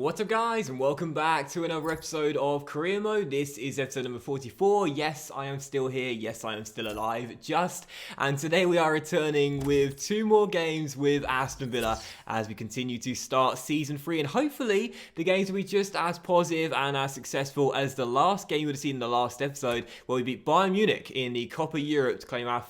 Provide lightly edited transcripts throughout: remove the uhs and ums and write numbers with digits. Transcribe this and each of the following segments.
What's up guys, and welcome back to another episode of Career Mode. This is episode number 44. Yes, I am still here. Yes, I am still alive. And today we are returning with two more games with Aston Villa as we continue to start season 3, and hopefully the games will be just as positive and as successful as the last game you would have seen in the last episode, where we beat Bayern Munich in the Copa Europe to claim our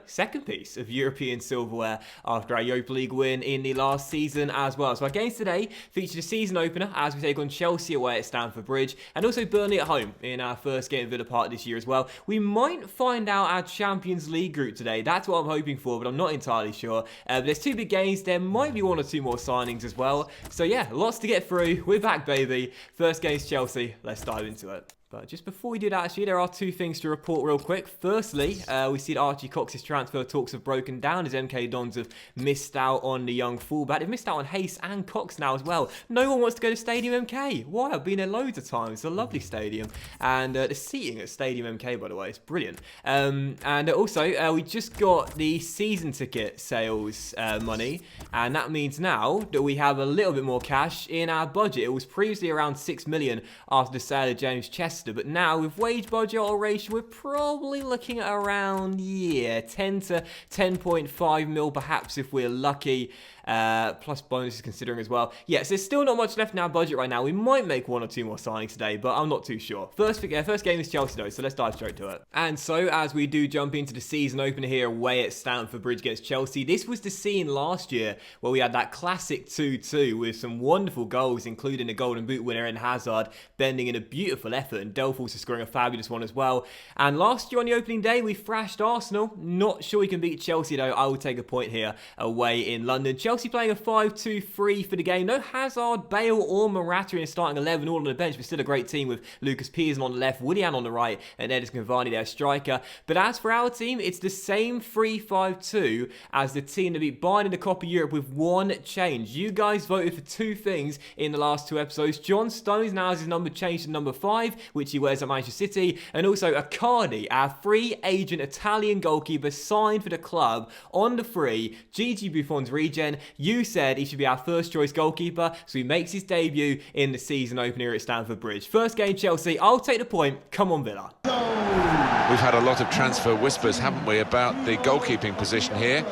second piece of European silverware after our Europa League win in the last season as well. So our games today featured a season opener as we take on Chelsea away at Stamford Bridge, and also Burnley at home in our first game at Villa Park this year as well. We might find out our Champions League group today. That's what I'm hoping for, but I'm not entirely sure. But there's two big games. There might be one or two more signings as well. So yeah, lots to get through. We're back, baby. First game's Chelsea. Let's dive into it. But just before we do that, actually, there are two things to report real quick. Firstly, we see that Archie Cox's transfer talks have broken down as MK Dons have missed out on the young fullback. They've missed out on Hayes and Cox now as well. No one wants to go to Stadium MK. Why? I've been there loads of times. It's a lovely stadium. And the seating at Stadium MK, by the way, is brilliant. And also, we just got the season ticket sales money. And that means now that we have a little bit more cash in our budget. It was previously around 6 million after the sale of James Chester. But now with wage budget alteration, we're probably looking at around 10 to 10.5 mil perhaps if we're lucky, plus bonuses considering as well. Yes, there's still not much left in our budget right now. We might make one or two more signings today, but I'm not too sure. First game is Chelsea though, so let's dive straight to it. And so as we do jump into the season opener here away at Stamford Bridge against Chelsea, this was the scene last year where we had that classic 2-2 with some wonderful goals, including a Golden Boot winner in Hazard bending in a beautiful effort, and Delph also scoring a fabulous one as well. And last year on the opening day, we thrashed Arsenal. Not sure we can beat Chelsea though. I will take a point here away in London. Chelsea playing a 5-2-3 for the game. No Hazard, Bale or Morata in the starting 11, all on the bench, but still a great team with Lucas Pearson on the left, Willian on the right, and Edison Cavani, their striker. But as for our team, it's the same 3-5-2 as the team that beat Bayern in the Copa Europe with one change. You guys voted for two things in the last two episodes. John Stones now has his number changed to number 5, which he wears at Manchester City, and also Icardi, our free agent Italian goalkeeper, signed for the club on the free. Gigi Buffon's regen. You said he should be our first choice goalkeeper, so he makes his debut in the season opener at Stamford Bridge. First game Chelsea, I'll take the point. Come on Villa. We've had a lot of transfer whispers, haven't we, about the goalkeeping position here,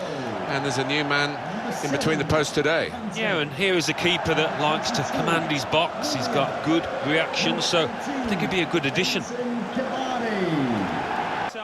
and there's a new man in between the posts today. Yeah, and here is a keeper that likes to command his box. He's got good reaction, so I think he'd be a good addition.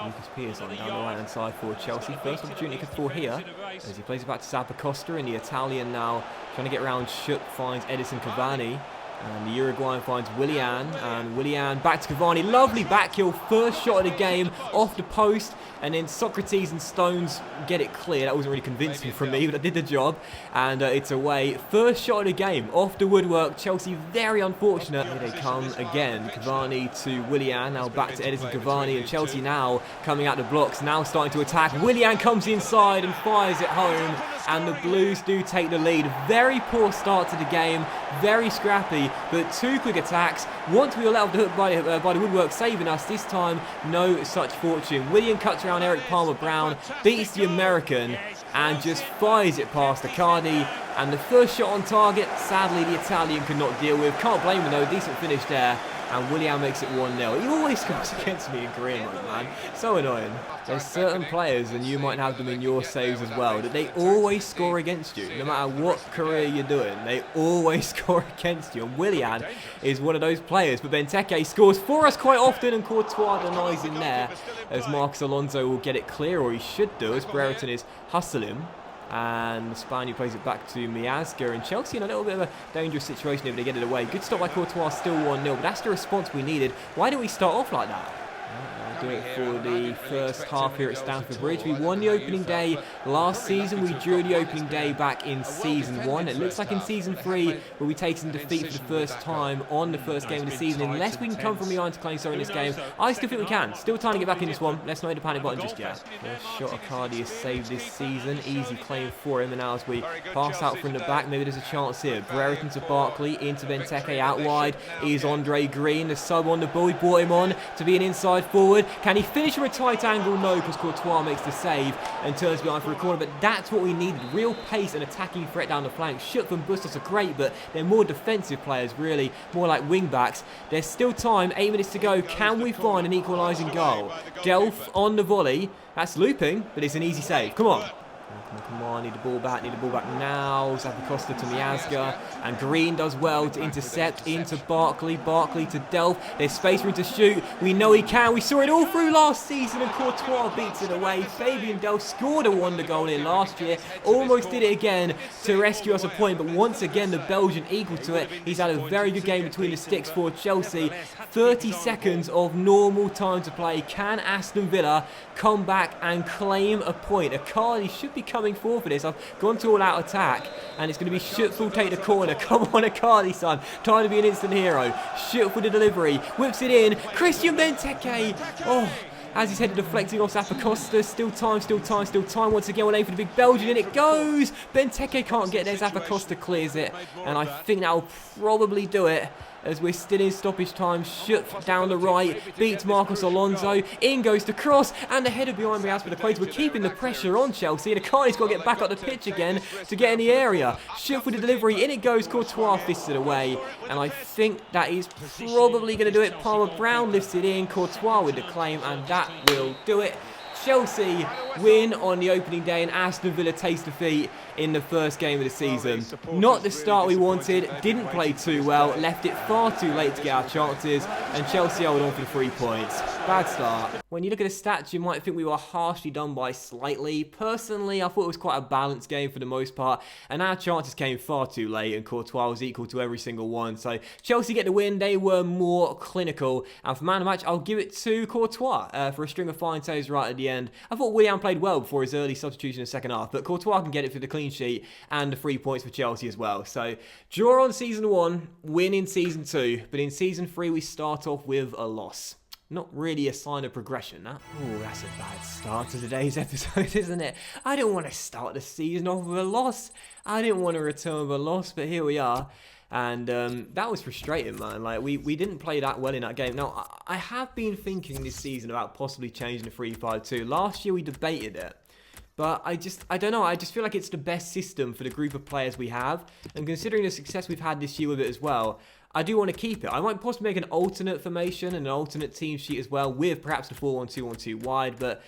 Lucas Pearson down the right-hand side for Chelsea. First opportunity could fall here as he plays it back to Zappacosta, and the Italian now trying to get around Shook, finds Edison Cavani. And the Uruguayan finds Willian, and Willian back to Cavani. Lovely back heel, first shot of the game, off the post, and then Socrates and Stones get it clear. That wasn't really convincing from me, but I did the job, and it's away. First shot of the game, off the woodwork. Chelsea very unfortunate. Here they come again. Cavani to Willian, now back to Edison Cavani, and Chelsea now coming out the blocks, now starting to attack. Willian comes inside and fires it home, and the Blues do take the lead. Very poor start to the game, very scrappy, but two quick attacks. Once we were let off the hook by the woodwork, saving us. This time, no such fortune. Willian cuts around Eric Palmer-Brown, beats the American, and just fires it past Icardi. And the first shot on target, sadly, the Italian could not deal with. Can't blame him though, decent finish there. And Willian makes it 1-0. He always scores against me in career mode, man. So annoying. There's certain players, and you might have them in your saves as well, that they always score against you. No matter what career you're doing, they always score against you. And Willian is one of those players. But Benteke scores for us quite often, and Courtois denies in there, as Marcos Alonso will get it clear, or he should do, as Brereton is hustling. And Spaniard plays it back to Miazga, and Chelsea in a little bit of a dangerous situation if they get it away. Good stop by Courtois, still 1-0, but that's the response we needed. Why didn't we start off like that? Do it for the first half here at Stamford Bridge. We won the opening day last season. We drew the opening day back in season 1. It looks like in season 3 we'll be taking defeat for the first time on the first game of the season. Unless we can come from behind to claim so in this game, I still think we can. Still trying to get back in this one. Let's not hit the panic button just yet. First shot Icardi is saved this season. Easy claim for him. And now as we pass out from the back, maybe there's a chance here. Brereton to Barkley, into Benteke out wide is Andre Green, the sub on the ball. We brought him on to be an inside forward. Can he finish from a tight angle? No, because Courtois makes the save and turns behind for a corner. But that's what we need, real pace and attacking threat down the flank. Schüttler and Bustos are great, but they're more defensive players, really, more like wing-backs. There's still time, 8 minutes to go. Can we find an equalising goal? Delph on the volley. That's looping, but it's an easy save. Come on. Come on, need the ball back now. Zappacosta to Miazga, and Green does well to intercept into Barkley to Delph. There's space for him to shoot. We know he can. We saw it all through last season, and Courtois beats it away. Fabian Delph scored a wonder goal in last year, almost did it again to rescue us a point, but once again the Belgian equal to it. He's had a very good game between the sticks for Chelsea. 30 seconds of normal time to play. Can Aston Villa come back and claim a point? Akali should be coming forward for this. I've gone to all-out attack, and it's going to be Schüttler take the corner. Come on, Akali, son. Trying to be an instant hero. Schüttler with the delivery. Whips it in. Christian Benteke. Oh, as his head deflecting off Zappacosta. Still time. Once again, we're aiming for the big Belgian, and it goes. Benteke can't get there. Zappacosta clears it, and I think that will probably do it. As we're still in stoppage time, Schüttler down the right, beats Marcos Alonso, in goes the cross, and the header behind me as for the Quays. We're keeping the pressure on Chelsea, and Akani's got to get back up the pitch again to get in the area. Schüttler with the delivery, in it goes, Courtois fists it away, and I think that is probably going to do it. Palmer Brown lifts it in, Courtois with the claim, and that will do it. Chelsea win on the opening day, and Aston Villa taste defeat in the first game of the season. Not the start we wanted, didn't play too well, left it far too late to get our chances, and Chelsea hold on for the 3 points. Bad start. When you look at the stats, you might think we were harshly done by slightly. Personally, I thought it was quite a balanced game for the most part, and our chances came far too late, and Courtois was equal to every single one. So Chelsea get the win. They were more clinical, and for man of the match, I'll give it to Courtois for a string of fine saves right at the end. I thought Willian played well before his early substitution in the second half, but Courtois can get it for the clean sheet and the 3 points for Chelsea as well. So draw on season 1, win in season 2, but in season 3 we start off with a loss. Not really a sign of progression, that. Oh, that's a bad start to today's episode, isn't it? I didn't want to start the season off with a loss. I didn't want to return with a loss, but here we are. And that was frustrating, man. Like, we didn't play that well in that game. Now, I have been thinking this season about possibly changing the 3-5-2. Last year we debated it. But I don't know, I just feel like it's the best system for the group of players we have. And considering the success we've had this year with it as well, I do want to keep it. I might possibly make an alternate formation and an alternate team sheet as well, with perhaps the 4-1-2-1-2 wide, but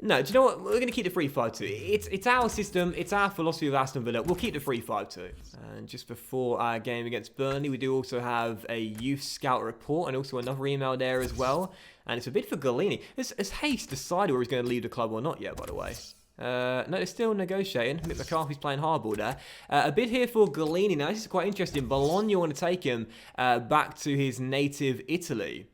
no, do you know what? We're going to keep the 3-5-2. It's our system, it's our philosophy of Aston Villa. We'll keep the 3-5-2. And just before our game against Burnley, we do also have a youth scout report and also another email there as well. And it's a bid for Galini. Has Hayes decided whether he's going to leave the club or not yet, by the way? No, they're still negotiating. Mick McCarthy's playing hardball there. A bid here for Galini. Now, this is quite interesting. Bologna want to take him back to his native Italy.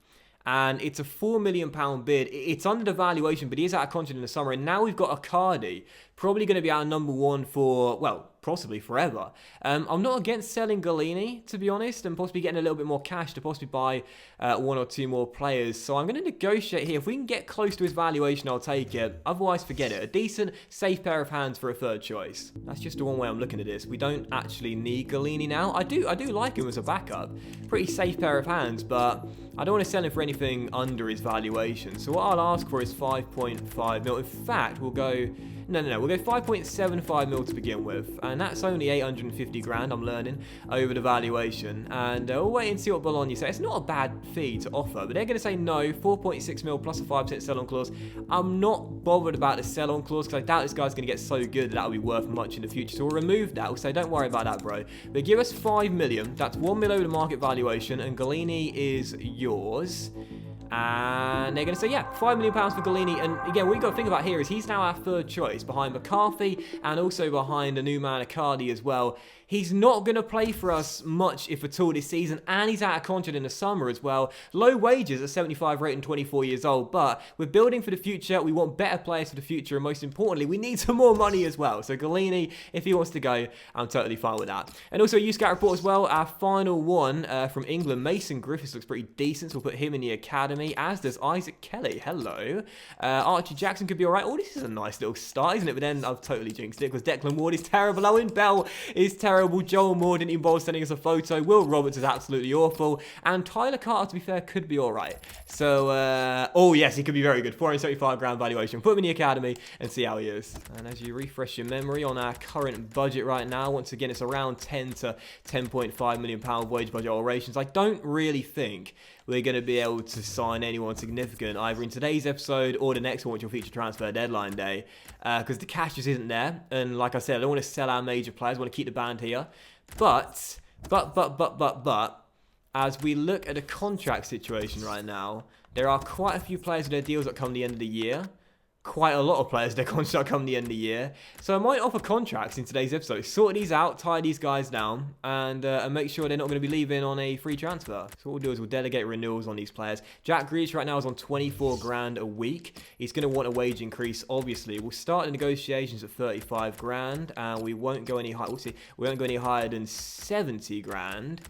And it's a £4 million bid. It's under the valuation, but he is out of contract in the summer. And now we've got Icardi, probably going to be our number one for, well, possibly forever. I'm not against selling Galini, to be honest, and possibly getting a little bit more cash to possibly buy 1 or 2 more players. So I'm going to negotiate here. If we can get close to his valuation, I'll take it. Otherwise, forget it. A decent, safe pair of hands for a third choice. That's just the one way I'm looking at this. We don't actually need Galini now. I do like him as a backup. Pretty safe pair of hands, but I don't want to sell him for anything under his valuation. So what I'll ask for is 5.5 mil. In fact, we'll go... No, we'll go 5.75 mil to begin with, and that's only 850 grand, I'm learning, over the valuation, and we'll wait and see what Bologna say. It's not a bad fee to offer, but they're going to say no, 4.6 mil plus a 5% sell-on clause. I'm not bothered about the sell-on clause, because I doubt this guy's going to get so good that that'll be worth much in the future, so we'll remove that. We'll say, don't worry about that, bro. But give us 5 million, that's 1 mil over the market valuation, and Galini is yours. And they're going to say, yeah, £5 million for Galini. And again, what you've got to think about here is he's now our third choice behind McCarthy and also behind the new man Icardi as well. He's not going to play for us much, if at all, this season, and he's out of contract in the summer as well. Low wages at 75 rate and 24 years old, but we're building for the future. We want better players for the future, and most importantly, we need some more money as well. So Galini, if he wants to go, I'm totally fine with that. And also a youth scout report as well. Our final one from England, Mason Griffiths looks pretty decent, so we'll put him in the academy, as does Isaac Kelly. Hello. Archie Jackson could be all right. Oh, this is a nice little start, isn't it? But then I've totally jinxed it, because Declan Ward is terrible. Owen Bell is terrible. terrible. Joel Moore didn't even bother sending us a photo. Will Roberts is absolutely awful. And Tyler Carter, to be fair, could be all right. So, oh yes, he could be very good. 475 grand valuation. Put him in the academy and see how he is. And as you refresh your memory on our current budget right now, once again, it's around 10 to 10.5 million pound wage budget operations. I don't really think we're going to be able to sign anyone significant either in today's episode or the next one, which will feature transfer deadline day, because the cash just isn't there. And like I said, I don't want to sell our major players. I want to keep the band here. But, as we look at the contract situation right now, there are quite a few players with their deals that come the end of the year. Quite a lot of players, their contract come the end of the year. So I might offer contracts in today's episode. Sort these out, tie these guys down, and make sure they're not going to be leaving on a free transfer. So what we'll do is we'll delegate renewals on these players. Jack Grealish right now is on 24 grand a week. He's going to want a wage increase, obviously. We'll start the negotiations at 35 grand, and we won't go any higher. We'll see. We won't go any higher than 70 grand.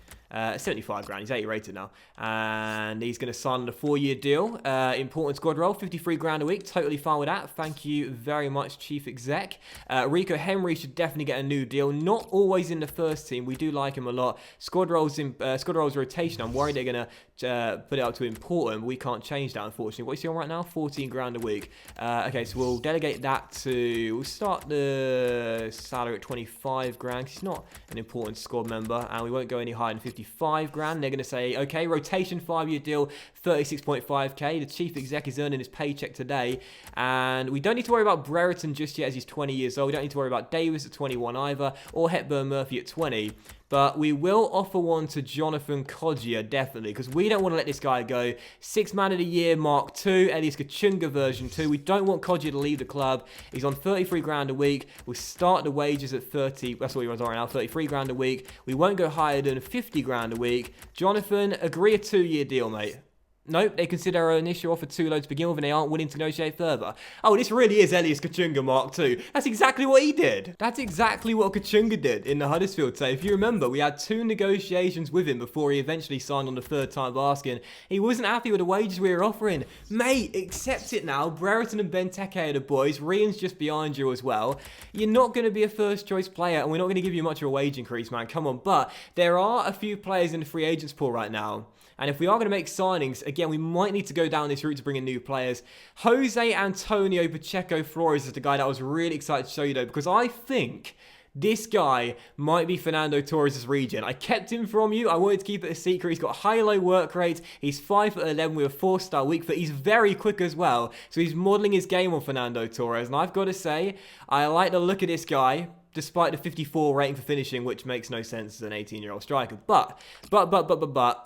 75 grand, he's 80 rated now, and he's going to sign on a 4-year deal. Important squad role, 53 grand a week, totally fine with that. Thank you very much, Chief Exec. Rico Henry should definitely get a new deal, not always in the first team. We do like him a lot. Squad roles rotation, I'm worried they're going to put it up to important, but we can't change that, unfortunately. What is he on right now? 14 grand a week. Okay, so we'll delegate that to, we'll start the salary at 25 grand, 'cause he's not an important squad member, and we won't go any higher than 55 grand. They're going to say, okay, rotation 5-year deal, 36.5k. The Chief Exec is earning his paycheck today, and we don't need to worry about Brereton just yet as he's 20 years old. We don't need to worry about Davis at 21 either, or Hepburn Murphy at 20. But we will offer one to Jonathan Kodjia, definitely, because we don't want to let this guy go. 6 Man of the Year, Mark II, Elias Kachunga version 2. We don't want Kodjia to leave the club. He's on 33 grand a week. We'll start the wages at 30. That's what he runs on right now, 33 grand a week. We won't go higher than 50 grand a week. Jonathan, agree a 2-year deal, mate. Nope, they consider an initial offer too low to begin with and they aren't willing to negotiate further. Oh, this really is Elias Kachunga Mark II. That's exactly what he did. That's exactly what Kachunga did in the Huddersfield side. If you remember, we had 2 negotiations with him before he eventually signed on the 3rd time asking. He wasn't happy with the wages we were offering. Mate, accept it now. Brereton and Benteke are the boys. Rian's just behind you as well. You're not going to be a first choice player and we're not going to give you much of a wage increase, man. Come on. But there are a few players in the free agents pool right now. And if we are going to make signings, again, we might need to go down this route to bring in new players. Jose Antonio Pacheco Flores is the guy that I was really excited to show you, though, because I think this guy might be Fernando Torres' regen. I kept him from you. I wanted to keep it a secret. He's got high-low work rate. He's 5'11" with a 4-star weak foot. He's very quick as well. So he's modelling his game on Fernando Torres. And I've got to say, I like the look of this guy, despite the 54 rating for finishing, which makes no sense as an 18-year-old striker. But,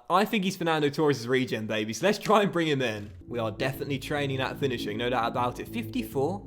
I think he's Fernando Torres' regen, baby. So let's try and bring him in. We are definitely training that finishing, no doubt about it. 54.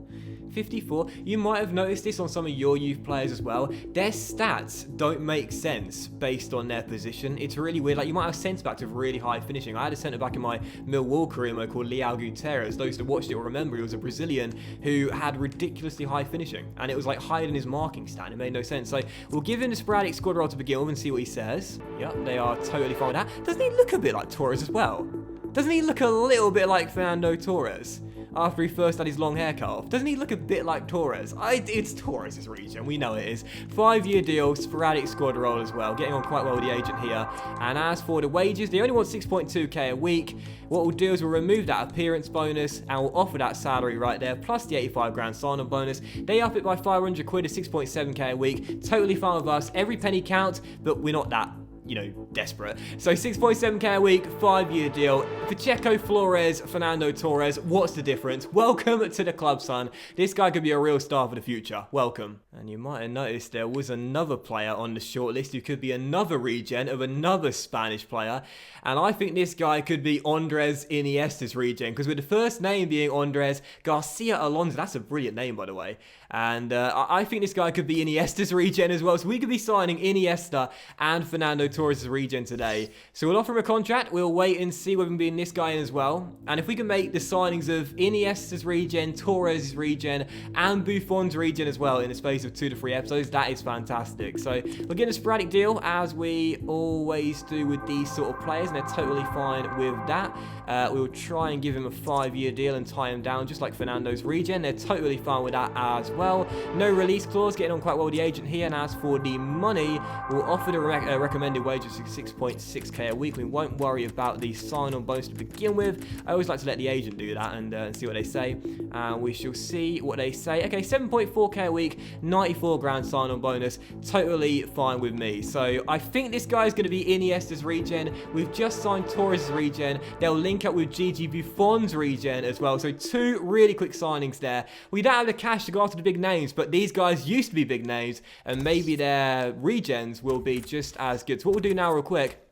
You might have noticed this on some of your youth players as well. Their stats don't make sense based on their position. It's really weird. Like, you might have centre-backs with really high finishing. I had a centre-back in my Millwall career mode called Leao Guterres. Those that watched it will remember he was a Brazilian who had ridiculously high finishing. And it was like higher than his marking stat. It made no sense. So we'll give him the sporadic squad role to begin with and see what he says. Yep, they are totally fine with that. Doesn't he look a bit like Torres as well? Doesn't he look a little bit like Fernando Torres? After he first had his long hair cut off. Doesn't he look a bit like Torres? It's Torres' region, we know it is. 5-year deal, sporadic squad role as well. Getting on quite well with the agent here. And as for the wages, they only want 6.2k a week. What we'll do is we'll remove that appearance bonus and we'll offer that salary right there, plus the 85 grand sign-on bonus. They up it by 500 quid to 6.7k a week. Totally fine with us. Every penny counts, but we're not that, desperate. So 6.7k a week, 5-year deal. Pacheco Flores, Fernando Torres, what's the difference? Welcome to the club, son. This guy could be a real star for the future. Welcome. And you might have noticed there was another player on the shortlist who could be another regen of another Spanish player. And I think this guy could be Andres Iniesta's regen, because with the first name being Andres Garcia Alonso, that's a brilliant name, by the way. And I think this guy could be Iniesta's regen as well. So we could be signing Iniesta and Fernando Torres' regen today. So we'll offer him a contract. We'll wait and see whether we can bring this guy in as well. And if we can make the signings of Iniesta's regen, Torres' regen, and Buffon's regen as well in the space space of 2 to 3 episodes. That is fantastic. So we're getting a sporadic deal, as we always do with these sort of players, and they're totally fine with that. We'll try and give him a 5-year deal and tie him down, just like Fernando's regen. They're totally fine with that as well. No release clause, getting on quite well with the agent here. And as for the money, we'll offer the recommended wage of 6.6k a week. We won't worry about the sign-on bonus to begin with. I always like to let the agent do that and see what they say. We shall see what they say. Okay, 7.4k a week, 94 grand sign-on bonus. Totally fine with me. So I think this guy's going to be Iniesta's regen. We've just signed Torres' regen. They'll link up with Gigi Buffon's regen as well. So 2 really quick signings there. We don't have the cash to go after the big names, but these guys used to be big names, and maybe their regens will be just as good. So what we'll do now real quick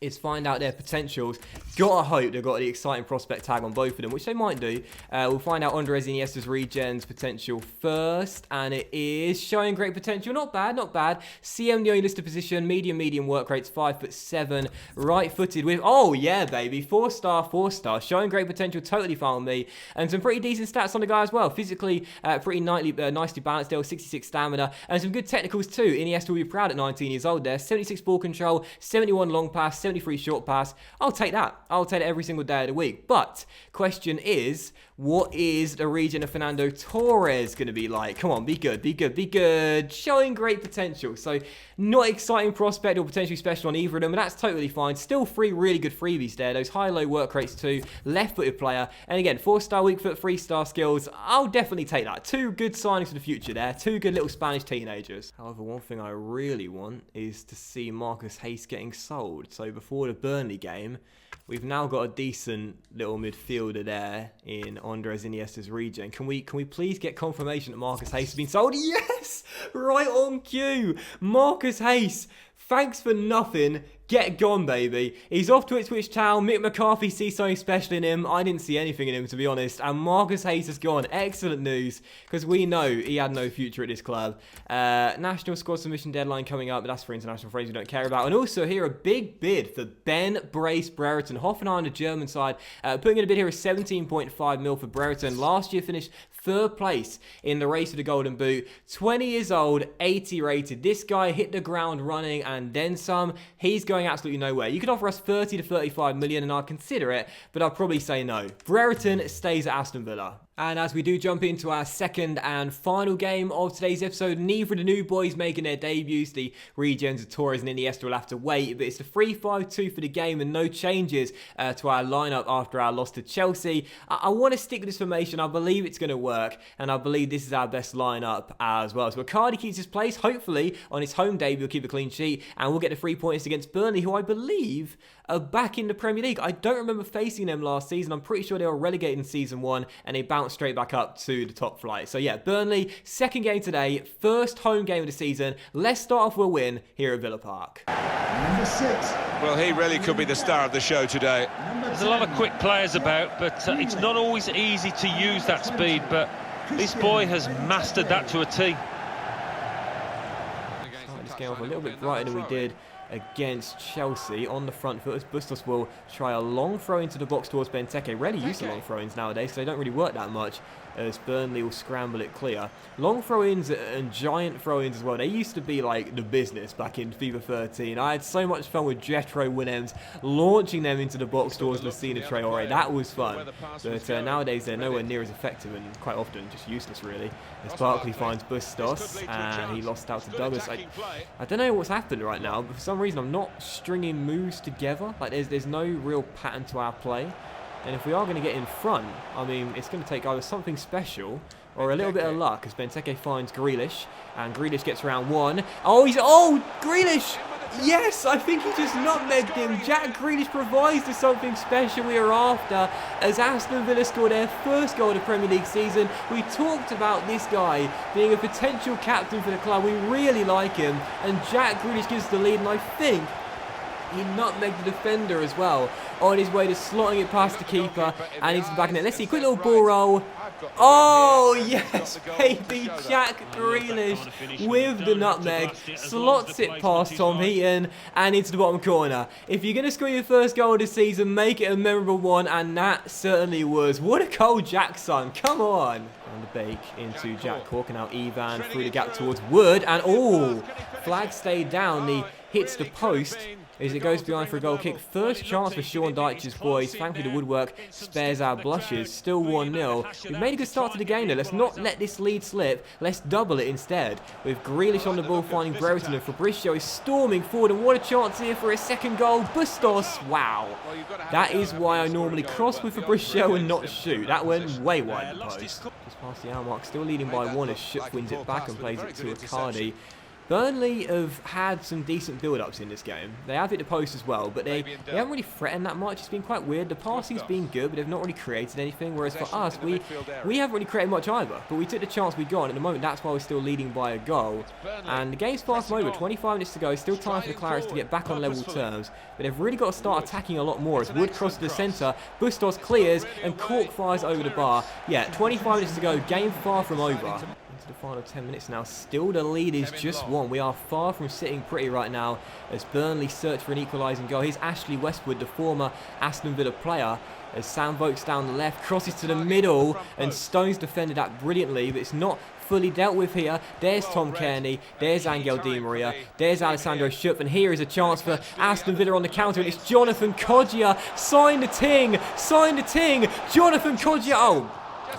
is find out their potentials. Gotta hope they've got the exciting prospect tag on both of them, which they might do. We'll find out Andres Iniesta's regens potential first, and it is showing great potential. Not bad, not bad. CM the only listed position, medium work rates, 5'7", right-footed with, oh yeah, baby, 4-star, showing great potential, totally fine with me, and some pretty decent stats on the guy as well. Physically, pretty nicely balanced there, 66 stamina, and some good technicals too. Iniesta will be proud at 19 years old there. 76 ball control, 71 long pass, 73 short pass. I'll take that. I'll take it every single day of the week. But question is, what is the regen of Fernando Torres going to be like? Come on, be good. Showing great potential. So not exciting prospect or potentially special on either of them, but that's totally fine. Still 3 really good freebies there. Those high-low work rates too. Left-footed player. And again, 4-star weak foot, 3-star skills. I'll definitely take that. 2 good signings for the future there. 2 good little Spanish teenagers. However, one thing I really want is to see Marcus Hayes getting sold. So before the Burnley game, we've now got a decent little midfielder there in Andres Iniesta's regen. Can we please get confirmation that Marcus Hayes has been sold? Yes! Right on cue. Marcus Hayes, thanks for nothing. Get gone, baby. He's off to Ipswich Town. Mick McCarthy sees something special in him. I didn't see anything in him, to be honest. And Marcus Hayes has gone. Excellent news, because we know he had no future at this club. National squad submission deadline coming up, but that's for international friends we don't care about. And also here, a big bid for Ben Brace Brereton. Hoffenheim, the German side, putting in a bid here of 17.5 mil for Brereton. Last year finished 3rd place in the race for the Golden Boot. 20 years old, 80 rated. This guy hit the ground running and then some. He's going absolutely nowhere. You could offer us 30 to 35 million and I'd consider it, but I'll probably say no. Brereton stays at Aston Villa. And as we do jump into our second and final game of today's episode, neither of the new boys making their debuts. The regens of Torres and Iniesta will have to wait, but it's the 3-5-2 for the game and no changes to our lineup after our loss to Chelsea. I want to stick with this formation. I believe it's going to work, and I believe this is our best lineup as well. So Icardi keeps his place. Hopefully, on his home debut, he'll keep a clean sheet, and we'll get the 3 points against Burnley, who I believe are back in the Premier League. I don't remember facing them last season. I'm pretty sure they were relegated in Season 1, and they bounced straight back up to the top flight. So yeah, Burnley, second game today, first home game of the season. Let's start off with a win here at Villa Park. Number 6. Well, he really could be the star of the show today. There's a lot of quick players about, but it's not always easy to use that speed, but this boy has mastered that to a T. Starting this game off a little bit brighter than we did against Chelsea. On the front foot as Bustos will try a long throw into the box towards Benteke. Rarely use the long throw-ins nowadays, so they don't really work that much, as Burnley will scramble it clear. Long throw-ins and giant throw-ins as well. They used to be like the business back in FIFA 13. I had so much fun with Jetro Willems launching them into the box towards Messina Traore. That was fun. But nowadays they're nowhere near as effective and quite often just useless really. As Barkley finds Bustos and he lost out to Douglas. I don't know what's happened right now, but for some reason I'm not stringing moves together. Like there's no real pattern to our play. And if we are going to get in front, I mean, it's going to take either something special or a little bit of luck, as Benteke finds Grealish, and Grealish gets around one. Oh, Grealish! Yes, I think he just nutmegged him. Jack Grealish provides the something special we are after, as Aston Villa scored their first goal of the Premier League season. We talked about this guy being a potential captain for the club. We really like him, and Jack Grealish gives the lead, and I think he nutmegged the defender as well on his way to slotting it past the keeper and into the back of net. Let's see, quick little ball roll. Oh, yes, baby, Jack Grealish with the nutmeg, slots it past Tom Heaton and into the bottom corner. If you're going to score your first goal of the season, make it a memorable one, and that certainly was. What a goal, Jack's son, come on. And the bake into Jack Cork, and now Ivan through the gap towards Wood, and oh, flag stayed down, he hits the post as it goes behind for a goal kick. First chance for Sean Dyche's boys. Thankfully the woodwork spares our blushes. Still 1-0. We've made a good start to the game though. Let's not let this lead slip. Let's double it instead. With Grealish on the ball finding Brereton, and Fabrizio is storming forward, and what a chance here for a second goal. Bustos, wow. That is why I normally cross with Fabrizio and not shoot. That went way wide the post. Just past the hour mark, still leading by 1 as Schupp wins it back and plays it to Icardi. Burnley have had some decent build-ups in this game. They have hit the post as well, but they haven't really threatened that much. It's been quite weird. The passing's been good, but they've not really created anything, whereas for us, we haven't really created much either. But we took the chance we got, and at the moment, that's why we're still leading by a goal. And the game's far from over. 25 minutes to go. Still time for the Clarets to get back on level terms, but they've really got to start attacking a lot more. As Wood crosses the centre, Bustos clears, and Cork fires over the bar. Yeah, 25 minutes to go. Game far from over. The final 10 minutes now. Still the lead is just 1. We are far from sitting pretty right now as Burnley search for an equalising goal. Here's Ashley Westwood, the former Aston Villa player, as Sam Vokes down the left, crosses to the middle, and Stones defended that brilliantly, but it's not fully dealt with here. There's Tom Kearney, there's Angel Di Maria, there's Alessandro Schupp, and here is a chance for Aston Villa on the counter, and it's Jonathan Kodjia. Sign the ting, Jonathan Kodjia. Oh,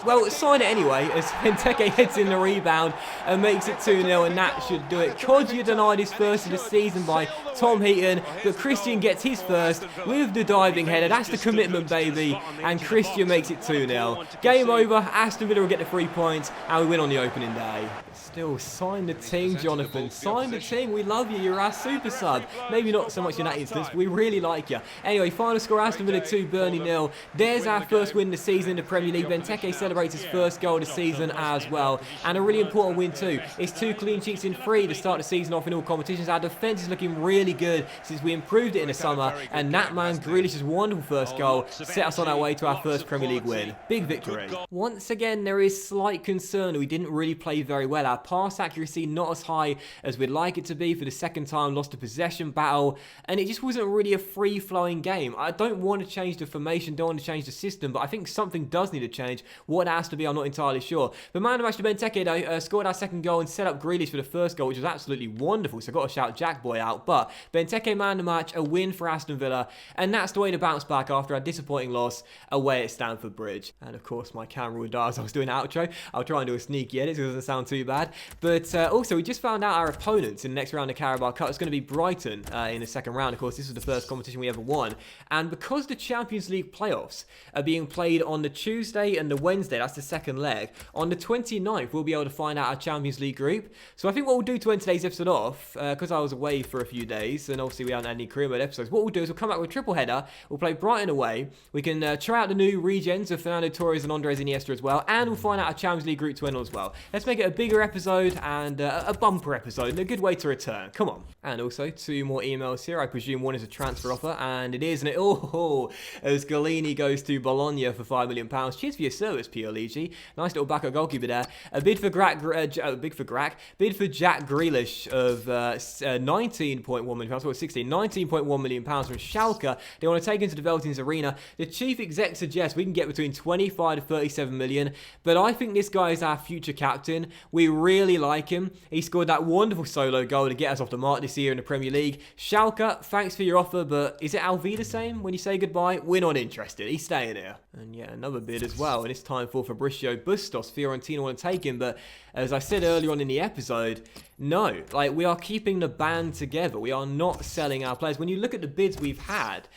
well, sign it anyway, as Benteke heads in the rebound and makes it 2-0, and that should do it. Kodjia denied his first of the season by Tom Heaton, but Christian gets his first with the diving header. That's the commitment, baby, and Christian makes it 2-0. Game over, Aston Villa will get the 3 points, and we win on the opening day. Still, sign the team, Jonathan. Sign the team. We love you. You're our super sub. Maybe not so much in that instance. We really like you. Anyway, final score, Aston Villa 2, Burnley 0. There's our first win of the season in the Premier League. Benteke celebrates his first goal of the season as well. And a really important win too. It's 2 clean sheets in 3 to start the season off in all competitions. Our defence is looking really good since we improved it in the summer. And that man, Grealish's wonderful first goal, set us on our way to our first Premier League win. Big victory. Once again, there is slight concern we didn't really play very well. Our pass accuracy not as high as we'd like it to be. For the second time, lost a possession battle, and it just wasn't really a free-flowing game. I don't want to change the formation, don't want to change the system, but I think something does need to change. What it has to be, I'm not entirely sure. But man of the match, Benteke though, scored our second goal and set up Grealish for the first goal, which was absolutely wonderful, so I've got to shout Jack Boy out. But Benteke man of the match, a win for Aston Villa, and that's the way to bounce back after our disappointing loss away at Stamford Bridge. And of course, my camera would die as I was doing the outro. I'll try and do a sneaky edit so it doesn't sound too bad. But also, we just found out our opponents in the next round of Carabao Cup is going to be Brighton in the second round. Of course, this was the first competition we ever won. And because the Champions League playoffs are being played on the Tuesday and the Wednesday, that's the second leg, on the 29th, we'll be able to find out our Champions League group. So I think what we'll do to end today's episode off, because I was away for a few days, and obviously we haven't had any career mode episodes, what we'll do is we'll come back with a triple header. We'll play Brighton away. We can try out the new regens of Fernando Torres and Andres Iniesta as well, and we'll find out our Champions League group to end on as well. Let's make it a bigger episode and a bumper episode, and a good way to return. Come on. And also, 2 more emails here. I presume one is a transfer offer, and it is, and as Galini goes to Bologna for £5 million. Cheers for your service, Pioligi. Nice little backup goalkeeper there. A bid for Jack Grealish of 19.1 million pounds. 19.1 million pounds from Schalke. They want to take him to the Veltins Arena. The chief exec suggests we can get between 25 to 37 million, but I think this guy is our future captain. We really like him. He scored that wonderful solo goal to get us off the mark this year in the Premier League. Schalke, thanks for your offer, but is it Alvi the same when you say goodbye? We're not interested. He's staying here. And yeah, another bid as well, and it's time for Fabrizio Bustos. Fiorentina want to take him, but as I said earlier on in the episode, no, we are keeping the band together. We are not selling our players. When you look at the bids we've had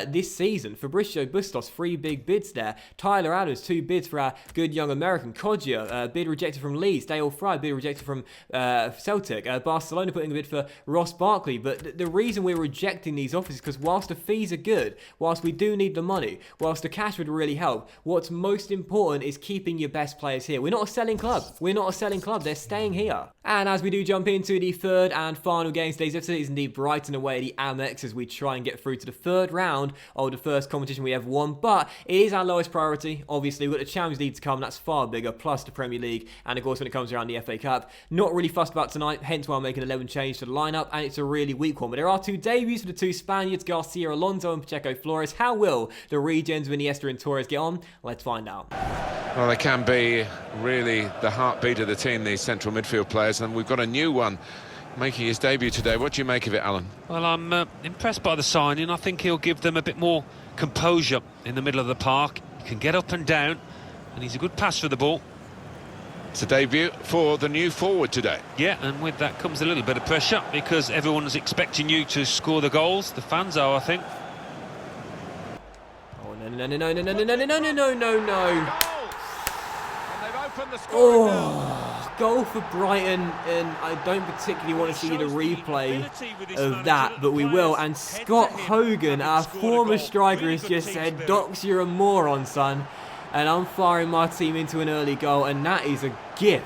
this season, Fabrizio Bustos, 3 big bids there. Tyler Adams, 2 bids for our good young American. Kodjia, bid rejected from Leeds. Dale Fry, bid rejected from Celtic. Barcelona putting a bid for Ross Barkley. But the reason we're rejecting these offers is because whilst the fees are good, whilst we do need the money, whilst the cash would really help, what's most important is keeping your best players here. We're not a selling club. We're not a selling club. They're staying here. And as we do jump jump into the third and final game today's episode. Is indeed Brighton away at the Amex as we try and get through to the third round of the first competition we ever won. But it is our lowest priority. Obviously, we've got the Champions League to come. That's far bigger, plus the Premier League. And of course, when it comes around the FA Cup, not really fussed about tonight. Hence why I'm making an 11 change to the lineup. And it's a really weak one. But there are two debuts for the two Spaniards, Garcia Alonso and Pacheco Flores. How will the regens of Iniesta and Torres get on? Let's find out. Well, they can be really the heartbeat of the team, these central midfield players, and we've got a new one making his debut today. What do you make of it, Alan? Well, I'm impressed by the signing. I think he'll give them a bit more composure in the middle of the park. He can get up and down, and he's a good pass for the ball. It's a debut for the new forward today. Yeah, and with that comes a little bit of pressure because everyone's expecting you to score the goals. The fans are, I think. Oh, no. Oh, goal for Brighton, and I don't particularly want to see the replay of that, but we will. And Scott Hogan, our former striker, has just said, "Docs, you're a moron, son." And I'm firing my team into an early goal, and that is a gift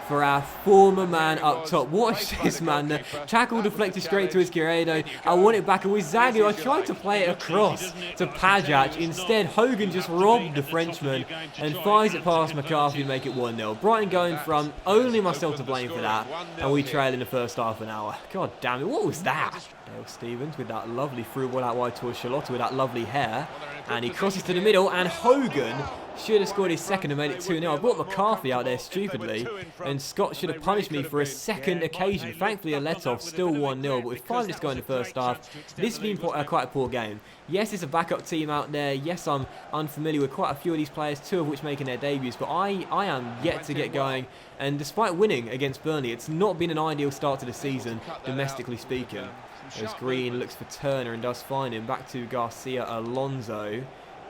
for our former man up top. Watch this, man. The tackle deflected straight to his Queredo. I want it back, and with Zagu, I tried to play it across to Pajac. Instead, Hogan just robbed the Frenchman and fires it past McCarthy to make it 1-0. Brighton going from only myself to blame for that, and we trail in the first half an hour. God damn it, what was that? Dale Stevens with that lovely through ball out wide towards Charlotte with that lovely hair. And he crosses to the middle, and Hogan should have scored his second and made it 2-0. I brought McCarthy out there stupidly, and Scott should have punished me for a second occasion. Thankfully, a let-off, still 1-0, but with 5 minutes going in the first half, this has been quite a poor game. Yes, it's a backup team out there. Yes, I'm unfamiliar with quite a few of these players, 2 of which making their debuts, but I am yet to get going. And despite winning against Burnley, it's not been an ideal start to the season, domestically speaking. As Green looks for Turner and does find him. Back to Garcia Alonso.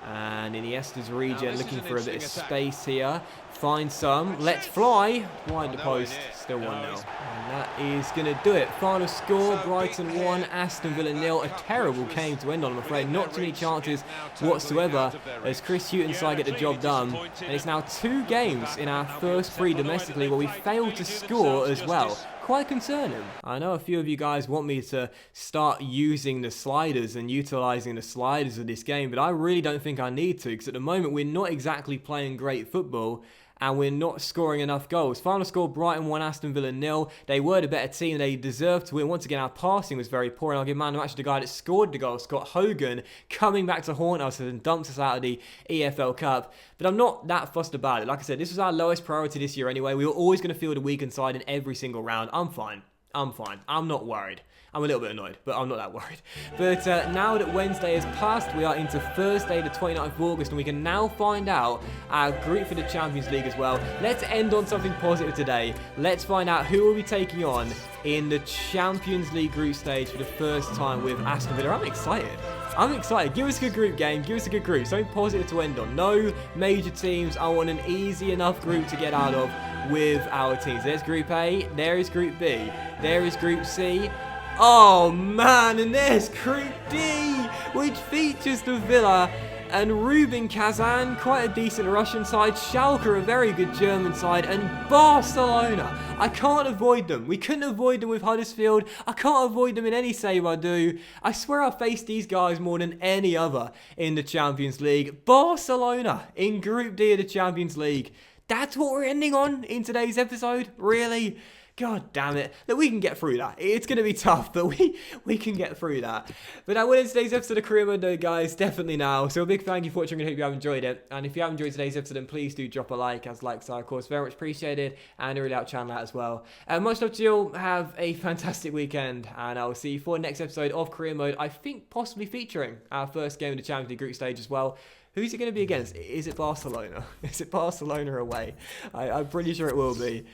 And Iniesta's regen looking for a bit of space here. Finds some. Let's fly. Wide the post. Still 1-0. And that is going to do it. Final score, Brighton 1, Aston Villa 0. A terrible game to end on, I'm afraid. Not too many chances whatsoever as Chris Hughton get the job done. And it's now 2 games in our first 3 domestically where we failed to score as well. Quite concerning. I know a few of you guys want me to start using the sliders and utilising the sliders of this game, but I really don't think I need to, because at the moment we're not exactly playing great football and we're not scoring enough goals. Final score, Brighton 1, Aston Villa 0. They were the better team. They deserved to win. Once again, our passing was very poor, and I'll give man of the match to the guy that scored the goal, Scott Hogan, coming back to haunt us and dumped us out of the EFL Cup. But I'm not that fussed about it. Like I said, this was our lowest priority this year anyway. We were always going to field a weakened side in every single round. I'm fine. I'm not worried. I'm a little bit annoyed, but I'm not that worried. But now that Wednesday has passed, we are into Thursday, the 29th of August, and we can now find out our group for the Champions League as well. Let's end on something positive today. Let's find out who we'll be taking on in the Champions League group stage for the first time with Aston Villa. I'm excited. Give us a good group game. Give us a good group. Something positive to end on. No major teams. I want an easy enough group to get out of with our teams. There's Group A. There is Group B. There is Group C. Oh man, and there's Group D, which features the Villa and Rubin Kazan, quite a decent Russian side, Schalke, a very good German side, and Barcelona. I can't avoid them. We couldn't avoid them with Huddersfield. I can't avoid them in any save I do. I swear I've faced these guys more than any other in the Champions League. Barcelona in Group D of the Champions League. That's what we're ending on in today's episode? Really? God damn it. Look, we can get through that. It's going to be tough, but we can get through that. But that will end today's episode of Career Mode, though, guys. Definitely now. So a big thank you for watching. I hope you have enjoyed it. And if you have enjoyed today's episode, then please do drop a like, as likes are, of course, very much appreciated. And a really out channel out as well. Much love to you all. Have a fantastic weekend. And I'll see you for the next episode of Career Mode. I think possibly featuring our first game of the Champions League group stage as well. Who's it going to be against? Is it Barcelona? Is it Barcelona away? I'm pretty sure it will be.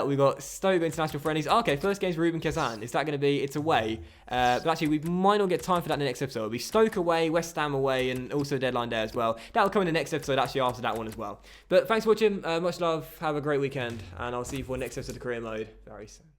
We've got Stoke international friendlies. Oh, okay, first game's Rubin Kazan. Is that going to be? It's away. But actually, we might not get time for that in the next episode. It'll be Stoke away, West Ham away, and also deadline day as well. That'll come in the next episode, actually, after that one as well. But thanks for watching. Much love. Have a great weekend. And I'll see you for the next episode of Career Mode very soon.